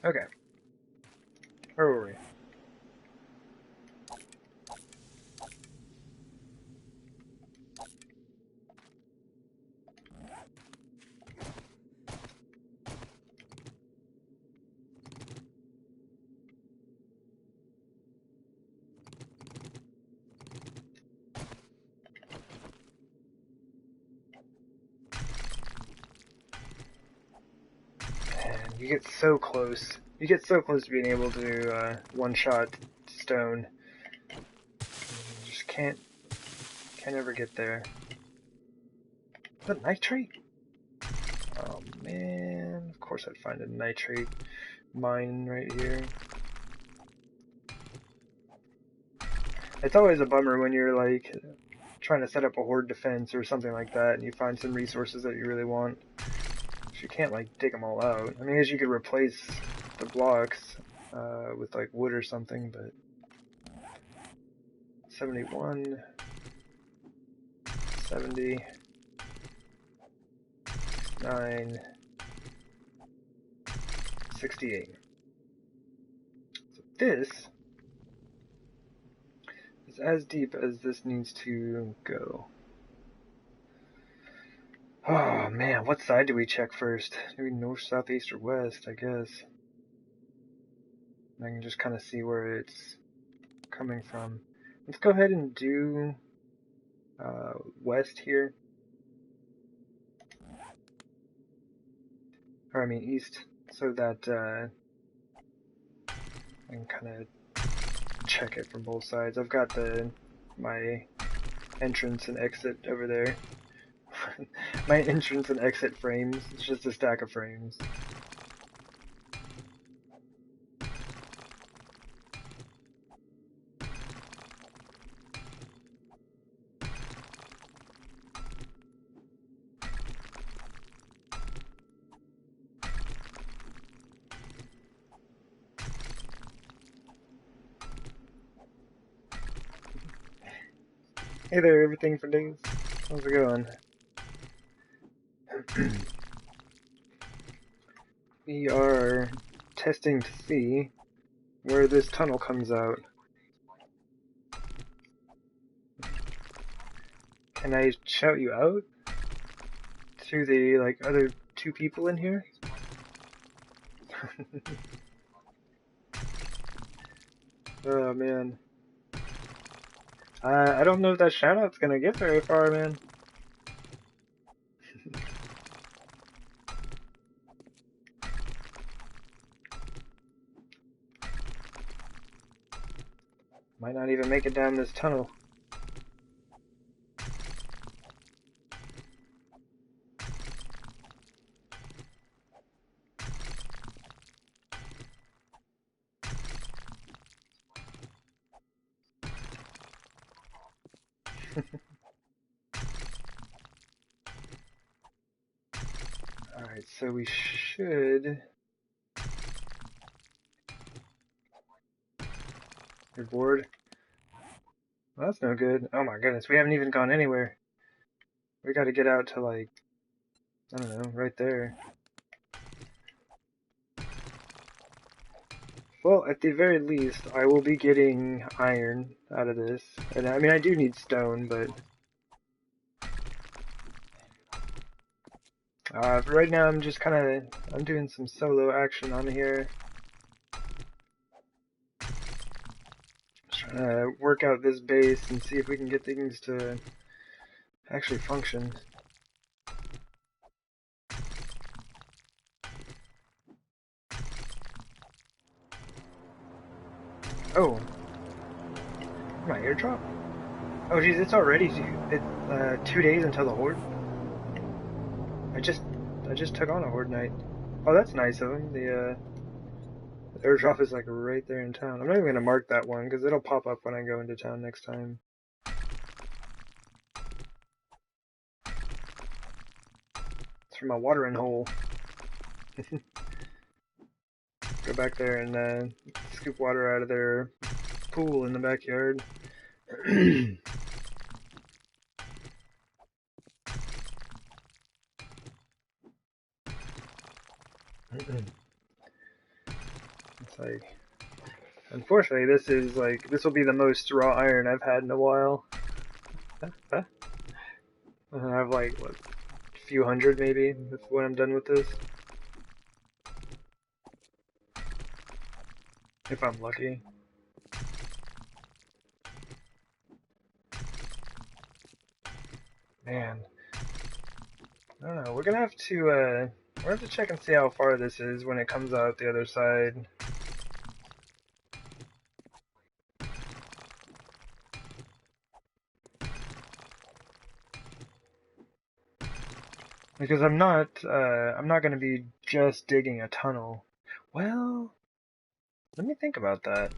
Okay. Where were we? Man, you get so close. You get so close to being able to one-shot stone. You just can't ever get there. Is that nitrate? man, of course I'd find a nitrate mine right here. It's always a bummer when you're like trying to set up a horde defense or something like that and you find some resources that you really want. You can't like dig them all out. I mean, I guess you could replace the blocks with like wood or something, but 71, 70, 69, 68. So this is as deep as this needs to go. Oh man, what side do we check first? Maybe north, south, east, or west, I guess. I can just kind of see where it's coming from. Let's go ahead and do west here. Or I mean east, so that I can kind of check it from both sides. I've got my entrance and exit over there. My entrance and exit frames. It's just a stack of frames. Hey there, everything for days. How's it going? We are testing to see where this tunnel comes out. Can I shout you out to the like other two people in here? Oh man. I don't know if that shout out's gonna get very far, man. Might not even make it down this tunnel. Alright, so we should... You're bored? Well, that's no good. Oh my goodness, we haven't even gone anywhere. We gotta get out to like, I don't know, right there. Well, at the very least, I will be getting iron out of this. And I mean, I do need stone, but... for right now, I'm just I'm doing some solo action on here. Just trying to work out this base and see if we can get things to actually function. Oh. My airdrop? Oh geez, it's already 2 days until the Horde. I just took on a Horde night. Oh, that's nice of him. The airdrop is like right there in town. I'm not even gonna mark that one because it'll pop up when I go into town next time. It's from my watering hole. Go back there and scoop water out of their pool in the backyard. It's like, unfortunately, this will be the most raw iron I've had in a while. I have like, what, a few hundred maybe when I'm done with this. If I'm lucky. Man. I don't know, we're gonna have to check and see how far this is when it comes out the other side. Because I'm not going to be just digging a tunnel. Well, let me think about that.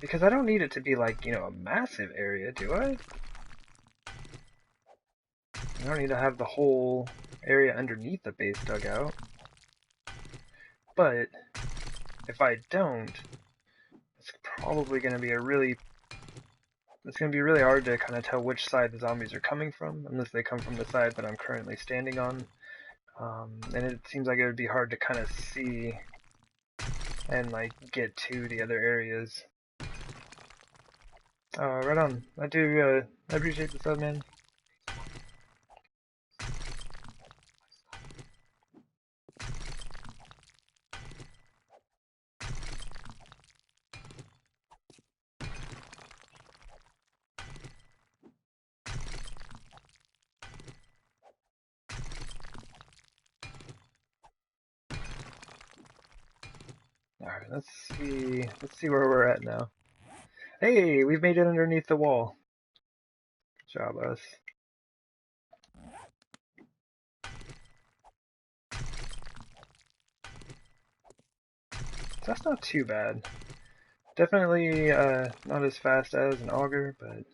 Because I don't need it to be like, a massive area, do I? I don't need to have the whole area underneath the base dug out. But if I don't, it's probably going to be it's going to be really hard to kind of tell which side the zombies are coming from, unless they come from the side that I'm currently standing on. And it seems like it would be hard to kind of see and like get to the other areas. Right on. I appreciate the sub, man. Alright, let's see where we're at now. Hey, we've made it underneath the wall. Good job, us. So that's not too bad. Definitely not as fast as an auger, but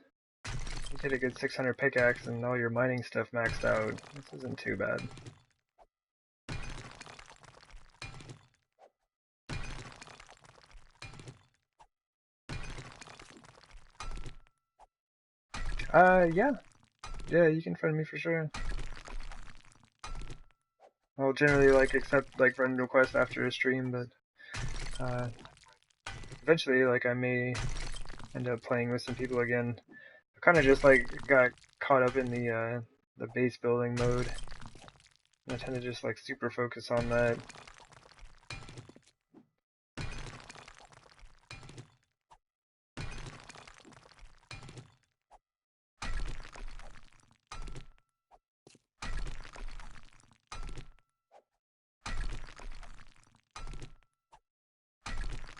you get a good 600 pickaxe and all your mining stuff maxed out. This isn't too bad. Yeah. Yeah, you can friend me for sure. I'll generally like accept like friend requests after a stream, but eventually like I may end up playing with some people again. I kind of just like got caught up in the base building mode. I tend to just like super focus on that.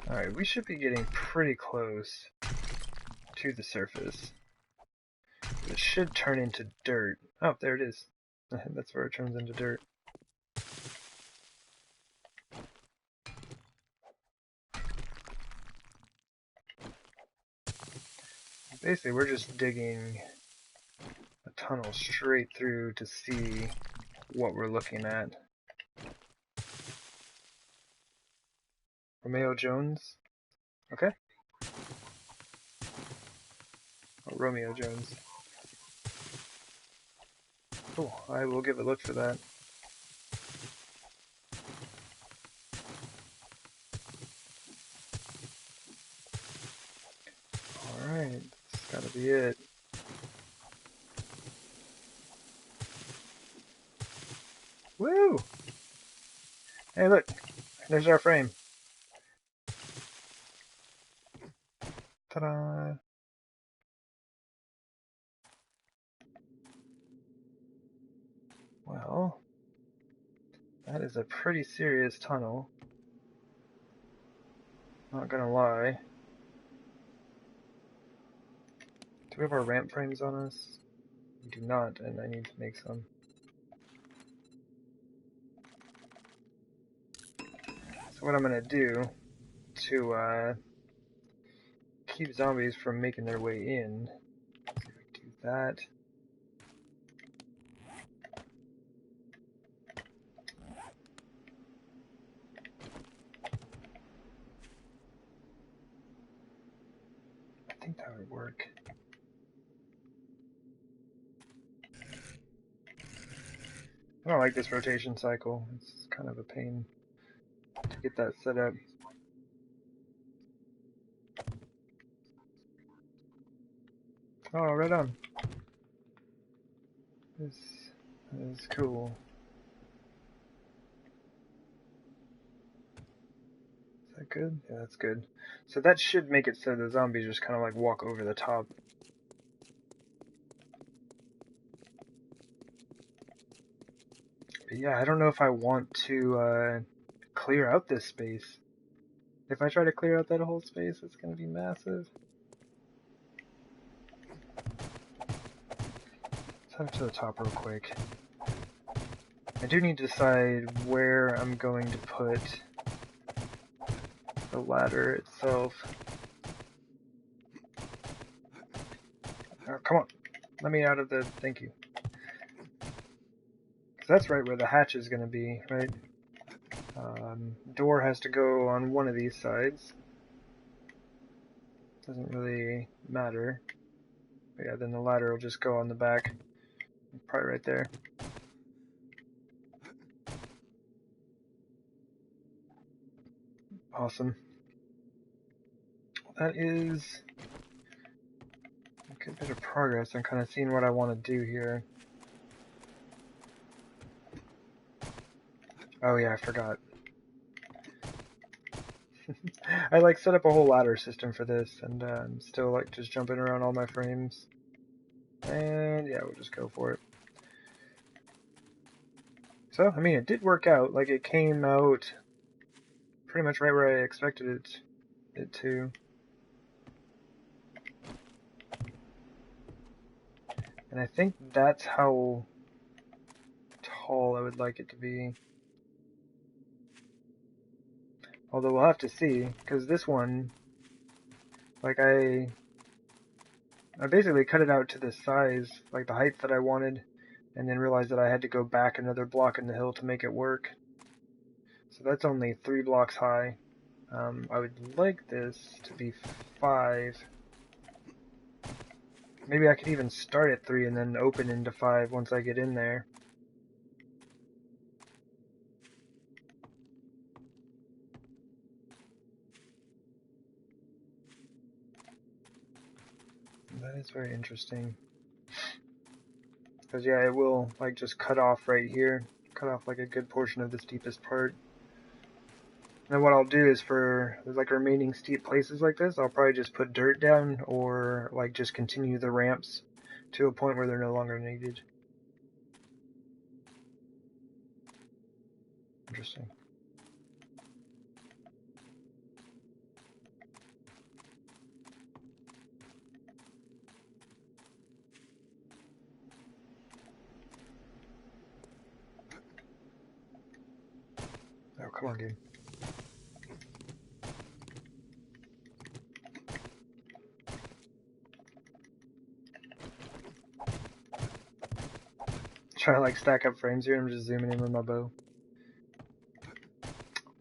Alright, we should be getting pretty close to the surface. It should turn into dirt. Oh, there it is. That's where it turns into dirt. Basically, we're just digging a tunnel straight through to see what we're looking at. Romeo Jones? Okay. Oh, Romeo Jones. Cool. I will give a look for that. Alright, that's gotta be it. Woo! Hey, look! There's our frame. Ta-da! Well, that is a pretty serious tunnel. Not gonna lie. Do we have our ramp frames on us? We do not, and I need to make some. So what I'm gonna do to keep zombies from making their way in, do that. I think that would work. I don't like this rotation cycle. It's kind of a pain to get that set up. Oh, right on. This is cool. Is that good? Yeah, that's good. So that should make it so the zombies just kind of like walk over the top. But yeah, I don't know if I want to clear out this space. If I try to clear out that whole space, it's going to be massive. Let's head to the top real quick. I do need to decide where I'm going to put the ladder itself. Oh, come on. Let me out of the... Thank you. 'Cause that's right where the hatch is going to be, right? Door has to go on one of these sides. Doesn't really matter. But yeah, then the ladder will just go on the back. Probably right there. Awesome. That is a good bit of progress. I'm kind of seeing what I want to do here. Oh yeah, I forgot. I like set up a whole ladder system for this, and I'm still like just jumping around all my frames. And yeah, we'll just go for it. So, I mean, it did work out. Like, it came out pretty much right where I expected it to. And I think that's how tall I would like it to be. Although we'll have to see, because this one, like I basically cut it out to the size, like the height that I wanted, and then realized that I had to go back another block in the hill to make it work. So that's only 3 blocks high. I would like this to be 5. Maybe I could even start at 3 and then open into 5 once I get in there. That is very interesting. Because yeah, it will like just cut off right here. Cut off like a good portion of the steepest part. And then what I'll do is for like remaining steep places like this, I'll probably just put dirt down or like just continue the ramps to a point where they're no longer needed. Interesting. Oh, come on, game. Trying to like stack up frames here. I'm just zooming in with my bow.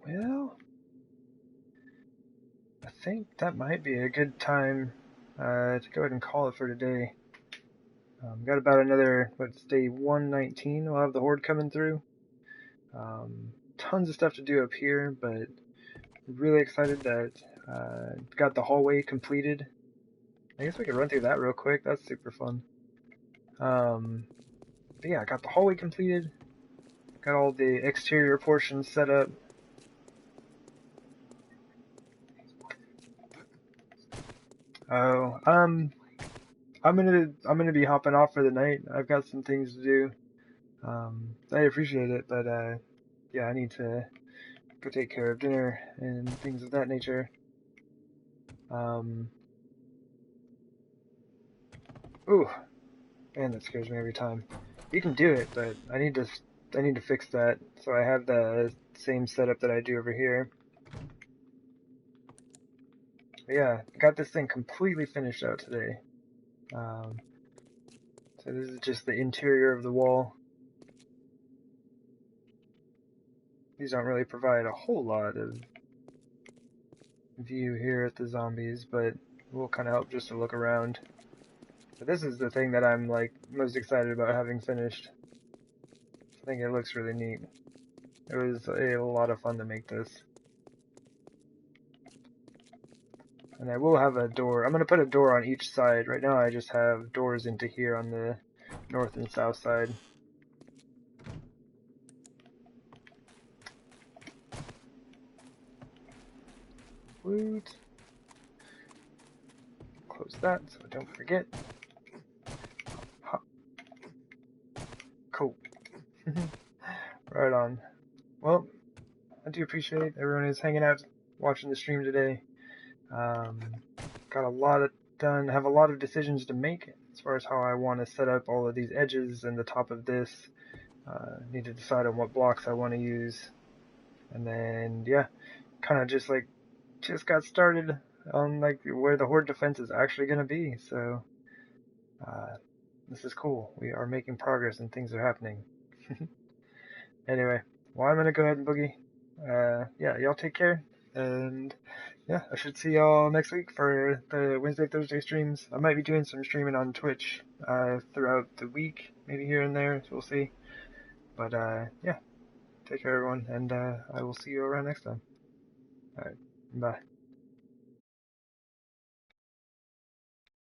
Well, I think that might be a good time to go ahead and call it for today. Got about another, what's day 119, we'll have the Horde coming through. Tons of stuff to do up here, but really excited that got the hallway completed. I guess we could run through that real quick, that's super fun. But yeah, I got the hallway completed, got all the exterior portions set up. Oh, I'm gonna be hopping off for the night. I've got some things to do. I appreciate it, but yeah, I need to go take care of dinner and things of that nature. Ooh, man, that scares me every time. You can do it, but I need to fix that. So I have the same setup that I do over here. But yeah, I got this thing completely finished out today. So this is just the interior of the wall. These don't really provide a whole lot of view here at the zombies, but will kind of help just to look around. But this is the thing that I'm like most excited about having finished. I think it looks really neat. It was a lot of fun to make this. And I will have a door. I'm going to put a door on each side. Right now I just have doors into here on the north and south side. Woot. Close that so I don't forget. Hop. Cool. Right on. Well, I do appreciate everyone who's hanging out, watching the stream today. Got a lot done, have a lot of decisions to make as far as how I want to set up all of these edges and the top of this. Need to decide on what blocks I want to use, and then yeah, kind of just got started on like where the Horde defense is actually gonna be. So this is cool. We are making progress and things are happening. Anyway, well, I'm gonna go ahead and boogie. Yeah, y'all take care, and yeah, I should see y'all next week for the Wednesday, Thursday streams. I might be doing some streaming on Twitch throughout the week, maybe here and there. So we'll see. But yeah, take care, everyone, and I will see you around next time. All right, bye.